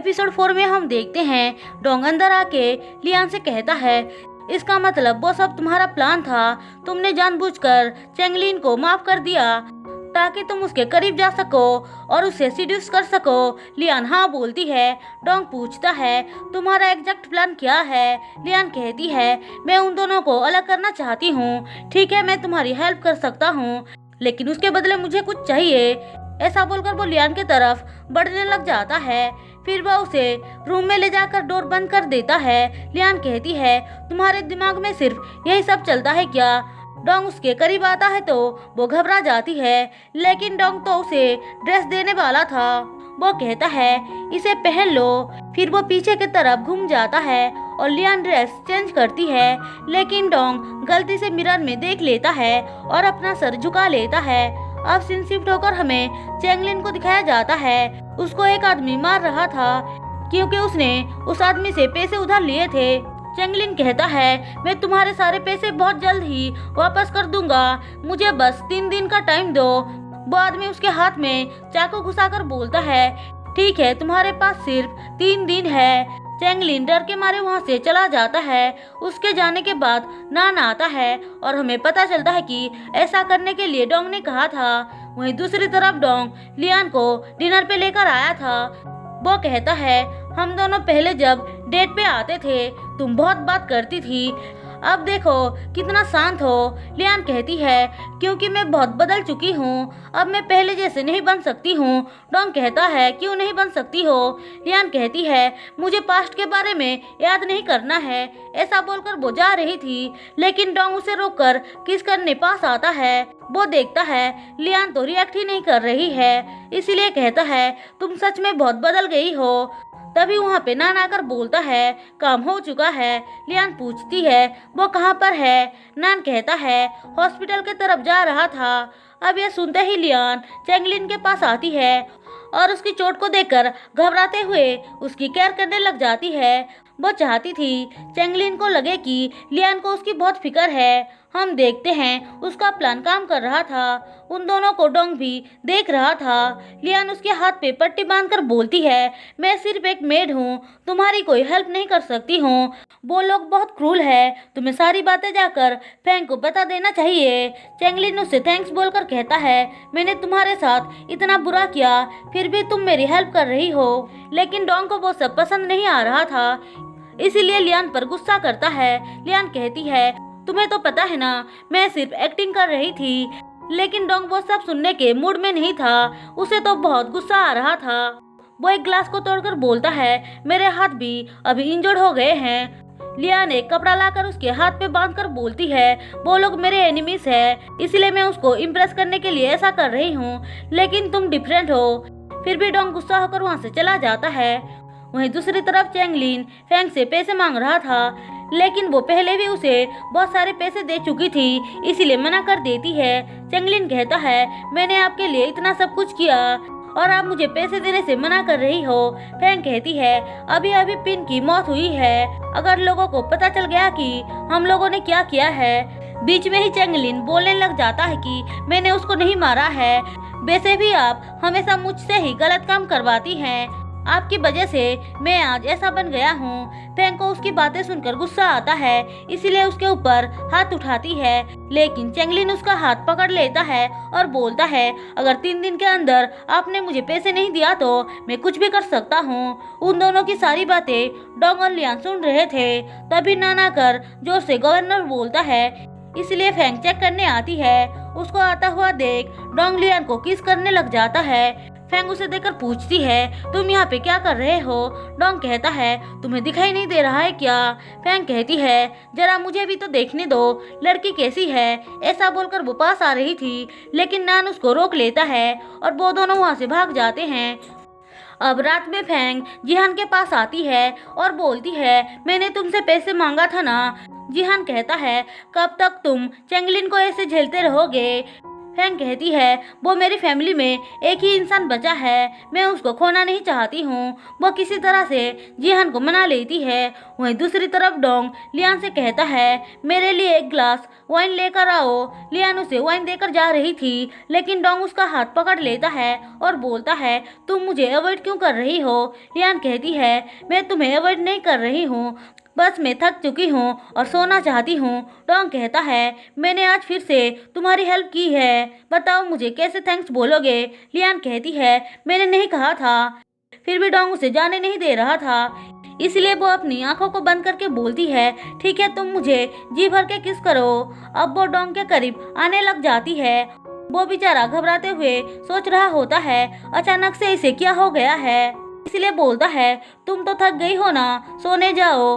Episode 4 में हम देखते हैं डोंग अंदर आके लियान से कहता है, इसका मतलब वो सब तुम्हारा प्लान था। तुमने जानबूझकर चेंगलिन को माफ कर दिया ताकि तुम उसके करीब जा सको और उसे सीड्यूस कर सको। लियान हाँ बोलती है। डोंग पूछता है, तुम्हारा एग्जैक्ट प्लान क्या है? लियान कहती है, मैं उन दोनों को अलग करना चाहती हूँ। ठीक है, मैं तुम्हारी हेल्प कर सकता हूँ, लेकिन उसके बदले मुझे कुछ चाहिए। ऐसा बोलकर वो लियान की तरफ बढ़ने लग जाता है। फिर वह उसे रूम में ले जाकर डोर बंद कर देता है। लियान कहती है, तुम्हारे दिमाग में सिर्फ यही सब चलता है क्या? डोंग उसके करीब आता है तो वो घबरा जाती है, लेकिन डोंग तो उसे ड्रेस देने वाला था। वो कहता है, इसे पहन लो। फिर वो पीछे की तरफ घूम जाता है और लियान ड्रेस चेंज करती है, लेकिन डोंग गलती से मिरर में देख लेता है और अपना सर झुका लेता है। अब सीन शिफ्ट होकर हमें चेंगलिन को दिखाया जाता है। उसको एक आदमी मार रहा था क्योंकि उसने उस आदमी से पैसे उधार लिए थे। चेंगलिन कहता है, मैं तुम्हारे सारे पैसे बहुत जल्द ही वापस कर दूंगा, मुझे बस 3 दिन का टाइम दो। वो आदमी उसके हाथ में चाकू घुसाकर बोलता है, ठीक है, तुम्हारे पास सिर्फ 3 दिन है। चेंगलिन डर के मारे वहाँ से चला जाता है। उसके जाने के बाद नान आता है और हमें पता चलता है कि ऐसा करने के लिए डोंग ने कहा था। वहीं दूसरी तरफ डोंग लियान को डिनर पे लेकर आया था। वो कहता है, हम दोनों पहले जब डेट पे आते थे तुम बहुत बात करती थी, अब देखो कितना शांत हो। लियान कहती है, क्योंकि मैं बहुत बदल चुकी हूँ, अब मैं पहले जैसे नहीं बन सकती हूँ। डोंग कहता है, क्यों नहीं बन सकती हो? लियान कहती है, मुझे पास्ट के बारे में याद नहीं करना है। ऐसा बोलकर वो जा रही थी, लेकिन डोंग उसे रोककर किस करने पास आता है। वो देखता है लियान तो रिएक्ट ही नहीं कर रही है, इसीलिए कहता है, तुम सच में बहुत बदल गई हो। तभी वहाँ पे नान आकर बोलता है, काम हो चुका है। लियान पूछती है, वो कहाँ पर है? नान कहता है, हॉस्पिटल की तरफ जा रहा था। अब यह सुनते ही लियान चेंगलिन के पास आती है और उसकी चोट को देखकर घबराते हुए उसकी केयर करने लग जाती है। वो चाहती थी चेंगलिन को लगे कि लियान को उसकी बहुत फिक्र है। हम देखते हैं उसका प्लान काम कर रहा था। उन दोनों को डोंग भी देख रहा था। लियान उसके हाथ पे पट्टी बांधकर बोलती है, मैं सिर्फ एक मेड हूँ, तुम्हारी कोई हेल्प नहीं कर सकती हूँ। वो लोग बहुत क्रूल है, तुम्हें सारी बातें जाकर फैंग को बता देना चाहिए। चेंगलिन उससे थैंक्स बोलकर कहता है, मैंने तुम्हारे साथ इतना बुरा किया, फिर भी तुम मेरी हेल्प कर रही हो। लेकिन डोंग को वो सब पसंद नहीं आ रहा था, इसीलिए लियान पर गुस्सा करता है। लियान कहती है, तुम्हें तो पता है ना, मैं सिर्फ एक्टिंग कर रही थी। लेकिन डोंग वो सब सुनने के मूड में नहीं था, उसे तो बहुत गुस्सा आ रहा था। वो एक ग्लास को तोड़कर बोलता है, मेरे हाथ भी अभी इंजर्ड हो गए हैं। लियान एक कपड़ा लाकर उसके हाथ पे बांधकर बोलती है, वो लोग मेरे एनिमीज है, इसलिए मैं उसको इम्प्रेस करने के लिए ऐसा कर रही हूँ, लेकिन तुम डिफरेंट हो। फिर भी डोंग गुस्सा होकर वहाँ से चला जाता है। वहीं दूसरी तरफ चेंगलिन फैंग से पैसे मांग रहा था, लेकिन वो पहले भी उसे बहुत सारे पैसे दे चुकी थी, इसीलिए मना कर देती है। चेंगलिन कहता है, मैंने आपके लिए इतना सब कुछ किया और आप मुझे पैसे देने से मना कर रही हो। फैंग कहती है, अभी अभी पिन की मौत हुई है, अगर लोगों को पता चल गया कि हम लोगों ने क्या किया है। बीच में ही चेंगलिन बोलने लग जाता है कि मैंने उसको नहीं मारा है, वैसे भी आप हमेशा मुझसे ही गलत काम करवाती हैं, आपकी वजह से मैं आज ऐसा बन गया हूँ। फैंग को उसकी बातें सुनकर गुस्सा आता है, इसीलिए उसके ऊपर हाथ उठाती है, लेकिन चेंगलिन उसका हाथ पकड़ लेता है और बोलता है, अगर 3 दिन के अंदर आपने मुझे पैसे नहीं दिया तो मैं कुछ भी कर सकता हूँ। उन दोनों की सारी बातें डोंग और लियान सुन रहे थे। तभी नान आकर जोर से गवर्नर बोलता है, इसलिए फैंग चेक करने आती है। उसको आता हुआ देख डोंग लियान को किस करने लग जाता है। फैंग उसे देखकर पूछती है, तुम यहाँ पे क्या कर रहे हो? डोंग कहता है, तुम्हें दिखाई नहीं दे रहा है क्या? फैंग कहती है, जरा मुझे भी तो देखने दो, लड़की कैसी है। ऐसा बोलकर वो पास आ रही थी, लेकिन नान उसको रोक लेता है और वो दोनों वहाँ से भाग जाते हैं। अब रात में फैंग जिहान के पास आती है और बोलती है, मैंने तुमसे पैसे मांगा था ना। जिहान कहता है, कब तक तुम चेंगलिन को ऐसे झेलते रहोगे? फैंग कहती है वो मेरी फैमिली में एक ही इंसान बचा है, मैं उसको खोना नहीं चाहती हूँ। वो किसी तरह से जिहान को मना लेती है। वहीं दूसरी तरफ डोंग लियान से कहता है मेरे लिए एक ग्लास वाइन लेकर आओ। लियान उसे वाइन देकर जा रही थी, लेकिन डोंग उसका हाथ पकड़ लेता है और बोलता है तुम मुझे अवॉइड क्यों कर रही हो। लियान कहती है मैं तुम्हें अवॉइड नहीं कर रही हूँ, बस मैं थक चुकी हूँ और सोना चाहती हूँ। डोंग कहता है मैंने आज फिर से तुम्हारी हेल्प की है, बताओ मुझे कैसे थैंक्स बोलोगे। लियान कहती है मैंने नहीं कहा था। फिर भी डोंग उसे जाने नहीं दे रहा था, इसलिए वो अपनी आंखों को बंद करके बोलती है ठीक है तुम मुझे जी भर के किस करो। अब वो डोंग के करीब आने लग जाती है। वो बेचारा घबराते हुए सोच रहा होता है अचानक से इसे क्या हो गया है, इसलिए बोलता है तुम तो थक गई हो ना, सोने जाओ।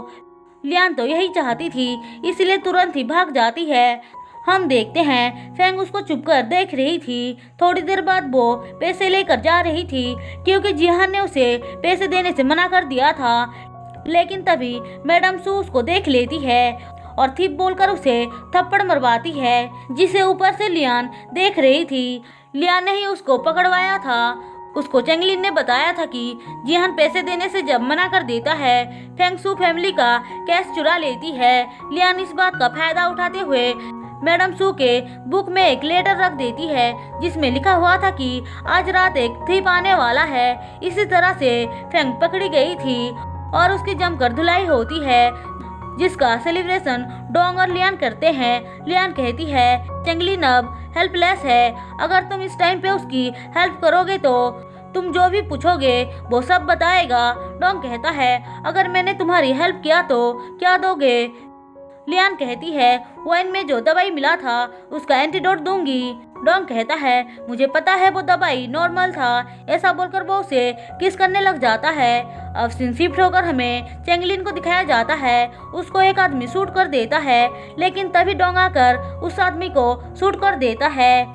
लियान तो यही चाहती थी, इसलिए तुरंत ही भाग जाती है। हम देखते हैं फैंग उसको चुपकर देख रही थी। थोड़ी देर बाद वो पैसे लेकर जा रही थी, क्योंकि जिहान ने उसे पैसे देने से मना कर दिया था। लेकिन तभी मैडम सू उसको देख लेती है और थिप बोलकर उसे थप्पड़ मरवाती है, जिसे ऊपर से लियान देख रही थी। लियान ने ही उसको पकड़वाया था। उसको चेंगलिन ने बताया था कि जिहान पैसे देने से जब मना कर देता है, फेंग सू फैमिली का कैश चुरा लेती है। लियान इस बात का फायदा उठाते हुए मैडम सू के बुक में एक लेटर रख देती है, जिसमें लिखा हुआ था कि आज रात एक थीप आने वाला है। इसी तरह से फेंग पकड़ी गई थी और उसकी जमकर धुलाई होती है, जिसका सेलिब्रेशन डोंग और लियान करते हैं। लियान कहती है चेंगलिन अब हेल्पलेस है, अगर तुम इस टाइम पे उसकी हेल्प करोगे तो तुम जो भी पूछोगे वो सब बताएगा। डोंग कहता है अगर मैंने तुम्हारी हेल्प किया तो क्या दोगे। लियान कहती है वाइन में जो दवाई मिला था उसका एंटीडोट दूंगी। डोंग कहता है मुझे पता है वो दवाई नॉर्मल था। ऐसा बोलकर वो उसे किस करने लग जाता है। अब सीन शिफ्ट होकर हमें चेंगलिन को दिखाया जाता है। उसको एक आदमी शूट कर देता है, लेकिन तभी डोंग आकर उस आदमी को शूट कर देता है।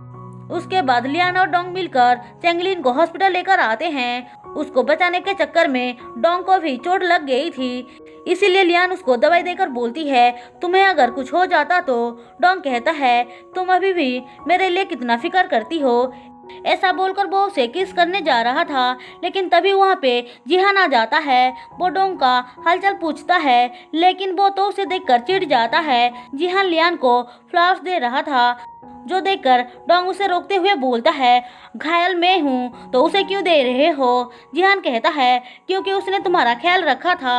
उसके बाद लियान और डोंग मिलकर चेंगलिन को हॉस्पिटल लेकर आते हैं। उसको बचाने के चक्कर में डोंग को भी चोट लग गई थी, इसीलिए लियान उसको दवाई देकर बोलती है तुम्हें अगर कुछ हो जाता तो। डोंग कहता है तुम अभी भी मेरे लिए कितना फिक्र करती हो। ऐसा बोलकर वो उसे किस करने जा रहा था, लेकिन तभी वहाँ पे जिहान आ जाता है। वो डोंग का हालचाल पूछता है, लेकिन वो तो उसे देखकर चिढ़ जाता है। जिहान लियान को फ्लावर्स दे रहा था, जो देखकर डोंग उसे रोकते हुए बोलता है घायल मैं हूँ तो उसे क्यों दे रहे हो। जिहान कहता है क्योंकि उसने तुम्हारा ख्याल रखा था।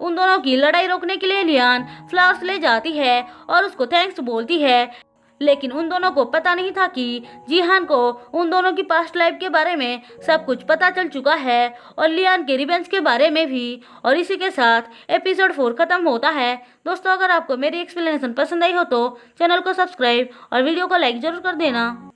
उन दोनों की लड़ाई रोकने के लिए लियान फ्लावर्स ले जाती है और उसको थैंक्स बोलती है, लेकिन उन दोनों को पता नहीं था कि जिहान को उन दोनों की पास्ट लाइफ के बारे में सब कुछ पता चल चुका है और लियान के रिवेंज के बारे में भी। और इसी के साथ एपिसोड 4 खत्म होता है। दोस्तों अगर आपको मेरी एक्सप्लेनेशन पसंद आई हो तो चैनल को सब्सक्राइब और वीडियो को लाइक जरूर कर देना।